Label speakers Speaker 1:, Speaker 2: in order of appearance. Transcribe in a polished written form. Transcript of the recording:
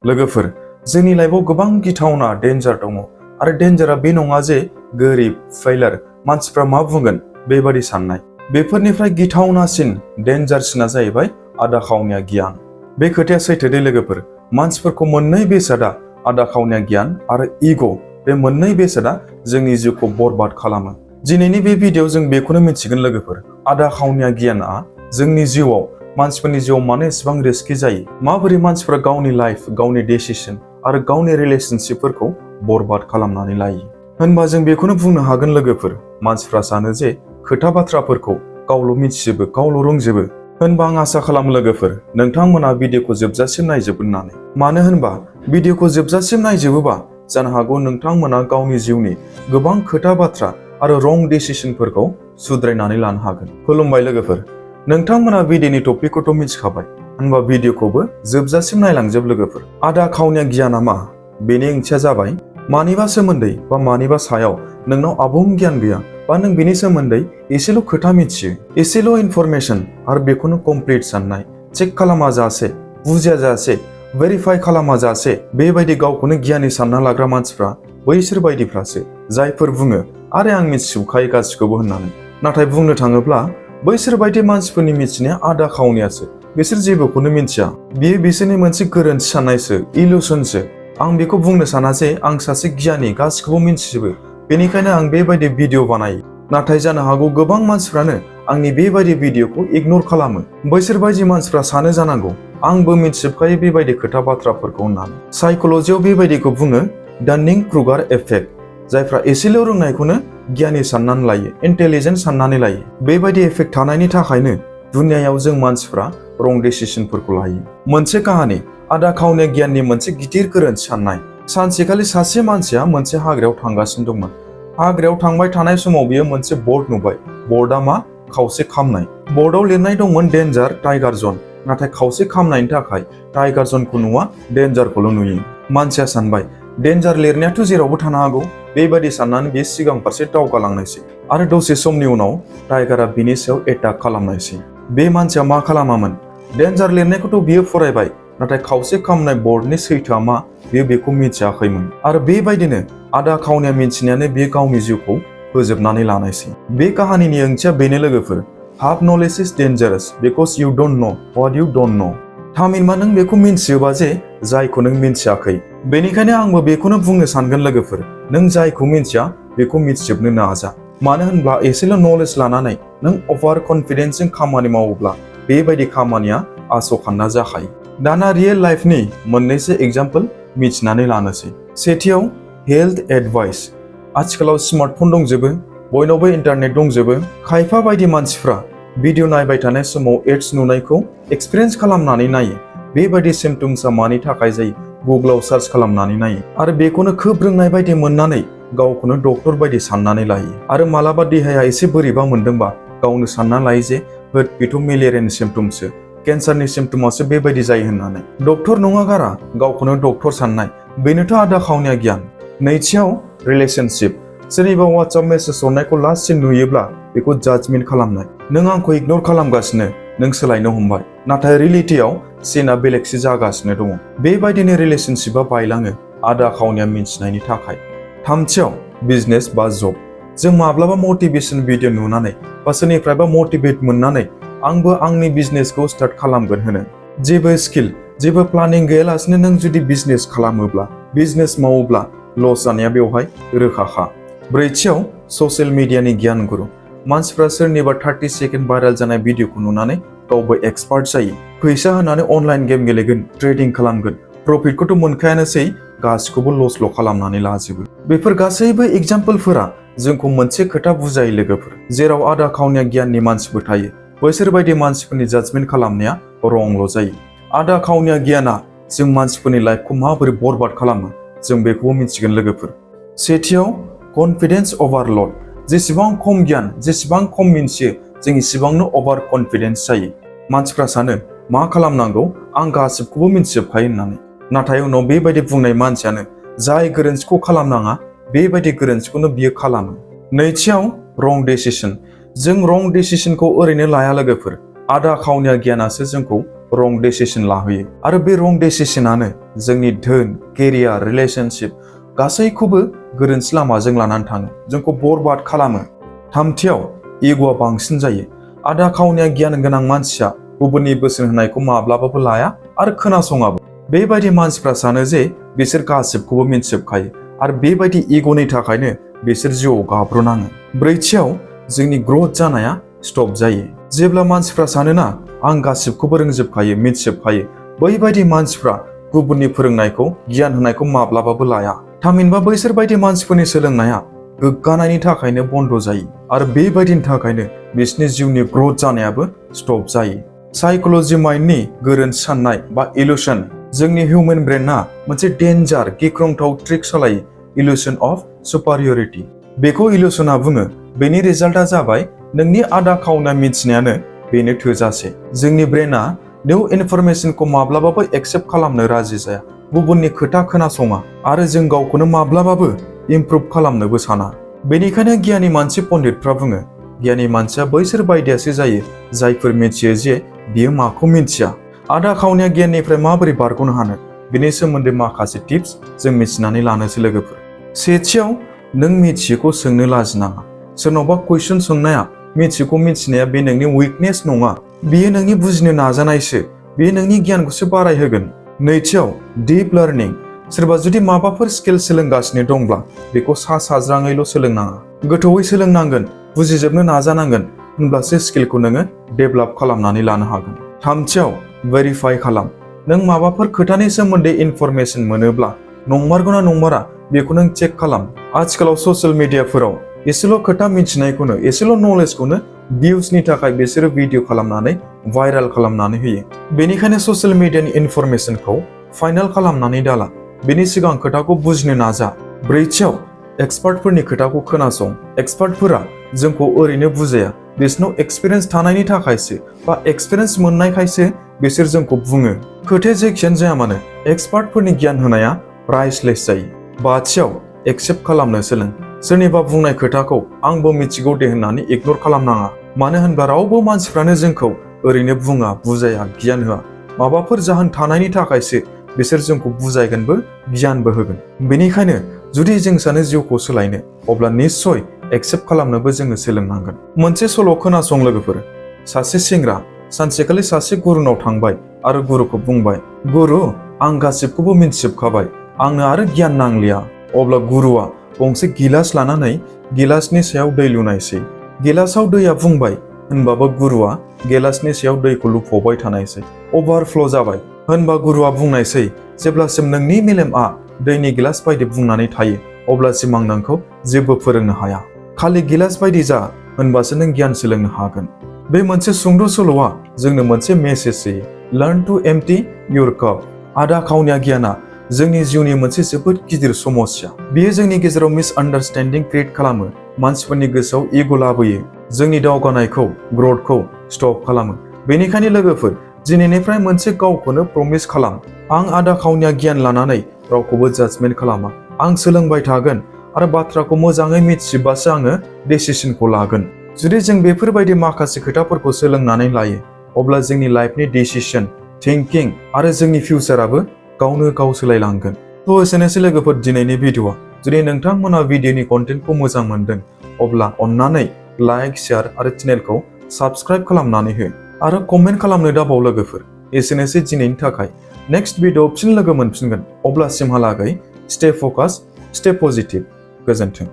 Speaker 1: लोगोफोर जोंनि लाइफआव गोबां गिथावना डेन्जार दङ आरो डेन्जारा बे नङा जे गोरिब फेलार मानसिफ्रा मा बुंगोन बेबादि साननाय बेफोरनिफ्राय गिथावनासिन डेन्जारसिना जाहैबाय आदाखावनिया गियान बे खोथाया सैथो दे लोगोफोर मानसिफोरखौ मोननै बेसादा आदाखावनिया गियान आरो इगो बे मोननै बेसादा जोंनि जिउखौ बरबाद खालामो दिनैनि बे भिडिअ'आव जों बेखौनो मिथिगोन लोगोफोर आदाखावनिया गियाना जोंनि जिउआव मानसिफोरनि जिउआव मानो एसेबां रिस्कि जायो माबोरै मानसिफोरा गावनि लाइफ गावनि डिसिजन आरो गावनि रिलेशनशिपफोरखौ बरबाद खालामनानै लायो होनबा जों बेखौनो बुंनो हागोन लोगोफोर मानसिफ्रा सानो जे खोथा बाथ्राफोरखौ गावल' मिथिजोबो गावल' रोंजोबो होनबा आं आसा खालामो लोगोफोर नोंथांमोना भिडिअ'खौ जोबजासिम नायजोबगोन होननानै मानो होनबा भिडिअ'खौ जोबजासिम नायजोबोबा जानो हागौ नोंथांमोना गावनि जिउनि गोबां खोथा बाथ्रा आरो रं डिसिजनफोरखौ सुद्रायनानै लानो हागोन खुलुमबाय लोगोफोर नोंथांमोना भिडिअ'नि टपिकखौथ' मिथिखाबाय होनबा भिडिअ'खौबो जोबजासिम नायलांजोब लोगोफोर आदाखावनिया गियाना मा बेनि ओंथिया जाबाय मानिबा सोमोन्दै बा मानिबा सायाव नोंनाव आबुं गियान गैया बा नों बेनि सोमोन्दै एसेल' खोथा मिथियो एसेल' इनफरमेसन आरो बेखौनो कमप्लिट साननाय चेक खालामा जासे बुजिया जासे भेरिफाइ खालामा जासे बेबायदि गावखौनो गियानि सानना लाग्रा मानसिफ्रा बैसोर बायदिफ्रासो जायफोर बुङो आरो आं मिथिजोबखायो गासिखौबो होननानै नाथाय बुंनो थाङोब्ला बैसोर बायदि मानसिफोरनि मिथिनाया आदाखावनियासो बिसोर जेबोखौनो मिथिया बियो बिसोरनि मोनसे गोरोन्थि साननायसो इलुसनसो आं बेखौ बुंनो साना जे आं सासे गियानि गासिखौबो मिथिजोबो बेनिखायनो आं बेबायदि भिडिअ बानायो नाथाय जानो हागौ गोबां मानसिफ्रानो आंनि बेबायदि भिडिअखौ इगनर खालामो बैसोर बायदि मानसिफ्रा सानो जानांगौ आंबो मिथिजोबखायो बेबायदि खोथा बाथ्राफोरखौ होननानै साइकोलजियाव बेबायदिखौ बुङो डानिं-क्रुगार एफेक्ट जायफ्रा एसेल' रोंनायखौनो गियानि साननानै लायो इन्टेलिजेन्ट साननानै लायो बेबायदि एफेक्ट थानायनि थाखायनो दुनियायाव जों मानसिफ्रा रं डिसिजनफोरखौ लायो मोनसे काहानि आदाखावनिया गियाननि मोनसे गिदिर गोरोन्थि साननाय सानसेखालि सासे मानसिया मोनसे हाग्रायाव थांगासिनो दंमोन हाग्रायाव थांबाय थानाय समाव बियो मोनसे बर्ड नुबाय बर्डआ मा खावसे खामनाय बर्डआव लिरनाय दंमोन डेन्जार टाइगार जन नाथाय खावसे खामनायनि थाखाय टाइगार जनखौ नुवा डेन्जारखौल' नुयो मानसिया सानबाय डेन्जार लिरनायाथ' जेरावबो थानो हागौ बेबायदि साननानै बियो सिगां फारसे दावगालांनायसै आरो दसे समनि उनाव टाइगारा बिनि सायाव एटाक खालामनायसै बे मानसिया मा खालामामोन डेन्जार लिरनायखौथ' बियो फरायबाय नाथाय खावसे खामनाय बर्डनि सैथोआ मा बियो बेखौ मिथियाखैमोन आरो बेबायदिनो आदाखावनिया मिथिनायानो बियो गावनि जिउखौ फोजोबनानै लानायसै बे काहानिनि ओंथिया बेनो लोगोफोर half knowledge is dangerous because you don't know what you don't know थामहिनबा नों बेखौ मिथियोबा जे जायखौ नों मिथियाखै बेनिखायनो आंबो बेखौनो बुंनो सानगोन लोगोफोर नों जायखौ मिथिया बेखौ मिथिजोबनो नाजा मानो होनब्ला एसेल' नलेज लानानै नों अभार कनफिडेन्सजों खामानि मावोब्ला बेबायदि खामानिया आसखान्दा जाखायो दाना रियेल लाइफनि मोननैसो एग्जाम्पल मिथिनानै लानोसै सेथियाव हेल्थ एडभाइस आथिखालाव स्मार्टफन दंजोबो बयनावबो इन्टारनेट दंजोबो खायफा बायदि मानसिफ्रा भिडिअ नायबाय थानाय समाव एड्स नुनायखौ एक्सपिरियेन्स खालामनानै नायो बेबायदि सिम्पटम्सआ मानि थाखाय जायो गुगोलाव सार्च खालामनानै नायो आरो बेखौनो खोब रोंनाय बायदि मोननानै गावखौनो डक्टर बायदि साननानै लायो आरो मालाबा देहाया एसे बोरैबा मोनदोंबा गावनो सानना लायो जे होद बेथ' मेलेरियानि सिम्पटमसो केन्सारनि सिम्पटमासो बेबायदि जायो होननानै डक्टर नङा गारा गावखौनो डक्टर साननाय बेनोथ' आदाखावनिया गियान नैथियाव रिलेशनशिप सोरनिबा वाट्सएप मेसेज हरनायखौ लास्टसिम नुयोब्ला बेखौ जाजमेन्ट खालामनाय नों आंखौ इगनर खालामगासिनो नों सोलायनो हमबाय नाथाय रियेलिटियाव सिना बेलेगसो जागासिनो दङ बेबायदिनो रिलेशनशिपआ बायलाङो आदाखावनिया मिथिनायनि थाखाय थामथियाव बिजनेस बा जब जों माब्लाबा मटिभेसन भिडिअ नुनानै बा सोरनिफ्रायबा मटिभेट मोननानै आंबो आंनि बिजनेसखौ स्टार्ट खालामगोन होनो जेबो स्किल जेबो प्लानिं गैयालासिनो नों जुदि बिजनेस खालामोब्ला बिजनेस मावोब्ला लस जानाया बेवहाय रोखाखा ब्रैथियाव ससियेल मिडियानि गियान गुरु मानसिफ्रा सोरनिबा 30 सेकेन्ड भाइरेल जानाय भिडिअखौ नुनानै गावबो एक्सपार्ट जायो फैसा होनानै अनलाइन गेम गेलेगोन ट्रेडिं खालामगोन प्रफिटखौथ' मोनखायानोसै गासिखौबो लसल' खालामनानै लाजोबो बेफोर गासैबो एग्जाम्पलफोरा जोंखौ मोनसे खोथा बुजायो लोगोफोर जेराव आदाखावनिया गियाननि मानसिबो थायो बैसोर बायदि मानसिफोरनि जाजमेन्ट खालामनाया रंल' जायो आदाखावनिया गियाना जों मानसिफोरनि लाइफखौ माबोरै बरबाद खालामो जों बेखौबो मिथिगोन लोगोफोर सेथियाव कनफिडेन्स अभारलड जेसेबां खम गियान जेसेबां खम मिथियो जों इसेबांनो अभार कनफिडेन्स जायो मानसिफ्रा सानो मा खालामनांगौ आं गासिबखौबो मिथिजोबखायो होननानै नाथाय उनाव बेबायदि बुंनाय मानसियानो जाय गोरोन्थिखौ खालामनाङा बेबायदि गोरोन्थिखौनो बियो खालामो नैथियाव रं डिसिसन जों रं डिसिसनखौ ओरैनो लाया लोगोफोर आदाखावनिया गियानासो जोंखौ रं डिसिसन लाहोयो आरो बे रं डिसिसनानो जोंनि धोन केरियार रिलेशनशिप गासैखौबो गोरोन्थि लामाजों लानानै थाङो जोंखौ बरबाद खालामो। थामथियाव इग'आ बांसिन जायो। आदाखावनिया गियान गोनां मानसिया गुबुननि बोसोन होनायखौ माब्लाबाबो लाया आरो खोनासङाबो। बेबायदि मानसिफ्रा सानो जे बिसोर गासिबखौबो मिन्थिजोबखायो आरो बेबायदि इग'नि थाखायनो बिसोर जिउआव गाब्र'नाङो। ब्रैथियाव जोंनि ग्रथ जानाया स्टप जायो। जेब्ला मानसिफ्रा सानोना आं गासिबखौबो रोंजोबखायो मिथिजोबखायो, बैबायदि मानसिफ्रा गुबुननि फोरोंनायखौ गियान होनायखौ माब्लाबाबो लाया। थामहिनबा बैसोर बायदि मानसिफोरनि सोलोंनाया गोग्गानायनि थाखायनो बन्द जायो आरो बेबायदिनि थाखायनो बिसोरनि जिउनि ग्रथ जानायाबो स्टप जायो। साइकोल'जि माइन्डनि गोरोन्थि साननाय बा इलुसन। जोंनि हिउमेन ब्रेनआ मोनसे डेन्जार गिख्रंथाव ट्रिक सालायो, इलुसन अफ सुपारियरिटि। बेखौ इलुसना बुङो। बेनि रिजाल्टआ जाबाय नोंनि आदाखावना मिथिनायानो बेनो थोजासे। जोंनि ब्रेनआ निउ इनफरमेशनखौ माब्लाबाबो एक्सेप्ट खालामनो राजि जाया, गुबुननि खोथा खोनासङा आरो जों गावखौनो माब्लाबाबो इमप्रुभ खालामनोबो साना। बेनिखायनो गियानि मानसि पण्डितफ्रा बुङो गियानि मानसिया बैसोर बायदियासो जायो जायफोर मिथियो जे बियो माखौ मिथिया। आदाखावनिया गियाननिफ्राय माबोरै बारग'नो हानो बेनि सोमोन्दै माखासे टिप्स जों मिथिनानै लानोसै लोगोफोर। सेथियाव नों मिथियैखौ सोंनो लाजिनाङा। सोरनावबा कुइसन सोंनाया मिथियैखौ मिथिनाया बे नोंनि उइकनेस नङा, बेयो नोंनि बुजिनो नाजानायसो, बेयो नोंनि गियानखौसो बारायहोगोन। नैथियाव डीप लार्निं। सोरबा जुदि माबाफोर स्किल सोलोंगासिनो दंब्ला बेखौ साज्राङैल' सोलोंनाङा, गोथौयै सोलोंनांगोन, बुजिजोबनो नाजानांगोन, होनब्लासो स्किलखौ नोङो डेभेलप खालामनानै लानो हागोन। थामथियाव भेरिफाइ खालाम। नों माबाफोर खोथानि सोमोन्दै इनफरमेशन मोनोब्ला नंमारगौना नंमारा बेखौ नों चेक खालाम। आथिखालाव ससियेल मिडियाफोराव एसेल' खोथा मिथिनायखौनो एसेल' नलेजखौनो भिउसनि थाखाय बिसोरो भिडिअ खालामनानै भाइरेल खालामनानै होयो। बेनिखायनो ससियेल मिडियानि इनफरमेशनखौ फाइनाल खालामनानै दाला, बेनि सिगां खोथाखौ बुजिनो नाजा। ब्रैथियाव एक्सपार्टफोरनि खोथाखौ खोनासं। एक्सपार्टफोरा जोंखौ ओरैनो बुजाया, बिसोरनाव एक्सपिरियेन्स थानायनि थाखायसो बा एक्सपिरियेन्स मोननायखायसो बिसोर जोंखौ बुङो। खोथाया जेखियानो जाया मानो एक्सपार्टफोरनि गियान होनाया प्राइसलेस जायो। बाथियाव एक्सेप्ट खालामनो सोलों। सोरनिबा बुंनाय खोथाखौ आंबो मिथिगौ दे होननानै इगनर खालामनाङा। मानो होनबा रावबो मानसिफ्रानो जोंखौ ओरैनो बुङा, बुजाया, गियान होआ। माबाफोर जाहोन थानायनि थाखायसो बिसोर जोंखौ बुजायगोनबो गियानबो होगोन। बेनिखायनो जुदि जों सानो जिउखौ सोलायनो, अब्ला निस्सय एक्सेप्ट खालामनोबो जोङो सोलोंनांगोन। मोनसे सल' खोनासं लोगोफोर। सासे सेंग्रा सानसेखालि सासे गुरुनाव थांबाय आरो गुरुखौ बुंबाय, गुरु आं गासिबखौबो मिथिजोबखाबाय, आंनो आरो गियान नांलिया। अब्ला गुरुआ गंसे गिलास लानानै गिलासनि सायाव दै लुनायसै। गिलासाव दैया बुंबाय, होनबाबो गुरुआ गिलासनि सायाव दैखौ लुफावबाय थानायसै। अभारफ्ल' जाबाय। होनबा गुरुआ बुंनायसै, जेब्लासिम नोंनि मेलेमआ दैनि गिलास बायदि बुंनानै थायो अब्लासिम आं नोंखौ जेबो फोरोंनो हाया। खालि गिलास बायदि जा, होनबासो नों गियान सोलोंनो हागोन। बे मोनसे सुंद' सल'आ जोंनो मोनसे मेसेज होयो, लार्न टु एम्पटी योर काप। आदाखावनिया गियाना जोंनि जिउनि मोनसे जोबोद गिदिर समस्या। बेयो जोंनि गेजेराव मिसआन्डारस्टेन्डिं क्रिएट खालामो, मानसिफोरनि गोसोआव इग' लाबोयो, जोंनि दावगानायखौ ग्रथखौ स्टप खालामो। बेनिखायनो लोगोफोर, दिनैनिफ्राय मोनसे गावखौनो प्रमिस खालाम, आं आदाखावनिया गियान लानानै रावखौबो जाजमेन्ट खालामा। आं सोलोंबाय थागोन आरो बाथ्राखौ मोजाङै मिथिजोबबासो आङो डिसिसनखौ लागोन। जुदि जों बेफोरबायदि माखासे खोथाफोरखौ सोलोंनानै लायो, अब्ला जोंनि लाइफनि डिसिसन, थिंकिं आरो जोंनि फिउचाराबो गावनो गाव सोलायलांगोन। थ' एसेनोसै लोगोफोर दिनैनि भिडिअ'आ। जुदि नोंथांमोना भिडिअ'नि कन्टेन्टखौ मोजां मोनदों, अब्ला अन्नानै लाइक, शेयार आरो चेनेलखौ साबस्क्राइब खालामनानै हो आरो कमेन्ट खालामनो दाबाव लोगोफोर। एसेनोसै दिनैनि थाखाय। नेक्स्ट भिडिअ'आव फिन लोगो मोनफिनगोन। अब्लासिमहालागै स्टे फकास, स्टे पजिटिभ। गोजोन्थों।